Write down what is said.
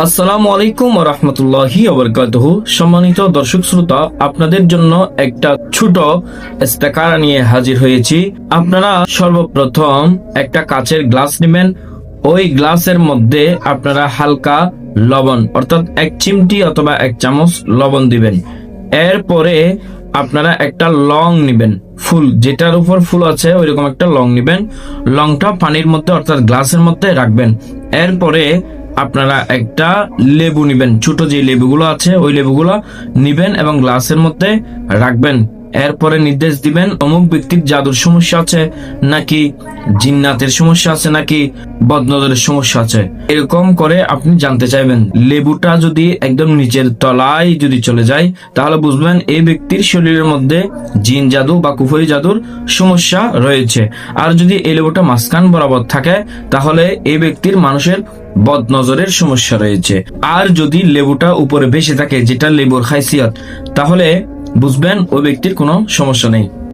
আসসালামু আলাইকুম ওয়া রাহমাতুল্লাহি ওয়া বারাকাতুহু। সম্মানিত দর্শক শ্রোতা, আপনাদের জন্য একটা ছোট ইস্তেকারা নিয়ে হাজির হয়েছি। আপনারা সর্বপ্রথম একটা কাচের গ্লাস নেবেন। ওই গ্লাসের মধ্যে আপনারা হালকা লবণ অর্থাৎ 1 চিমটি অথবা 1 চামচ লবণ দিবেন। এরপরে আপনারা একটা লং নেবেন, ফুল যেটার উপর ফুল আছে ওইরকম একটা লং নেবেন। লংটা পানির মধ্যে অর্থাৎ গ্লাসের মধ্যে রাখবেন। এরপরে আপনারা একটা লেবু নিবেন, ছোট যে লেবুগুলো আছে ওই লেবুগুলো নিবেন এবং গ্লাসের মধ্যে রাখবেন। এরপরে নির্দেশ দিবেন অমুক ব্যক্তির জাদুর সমস্যা আছে নাকি জিন্নাতের সমস্যা আছে নাকি বদনজরের সমস্যা আছে, এরকম করে আপনি জানতে চাইবেন। লেবুটা যদি একদম নিচের তলায় যদি চলে যায় তাহলে বুঝবেন এই ব্যক্তির শরীরের মধ্যে জিন জাদু বা কুফরি জাদুর সমস্যা রয়েছে। আর যদি এই লেবুটা মাঝখান বরাবর থাকে তাহলে এই ব্যক্তির মানুষের বদনজরের সমস্যা রয়েছে। আর যদি লেবুটা উপরে ভেসে থাকে, যেটা লেবুর খাইসিয়ত, তাহলে বুঝবেন ওই ব্যক্তির কোনো সমস্যা নেই।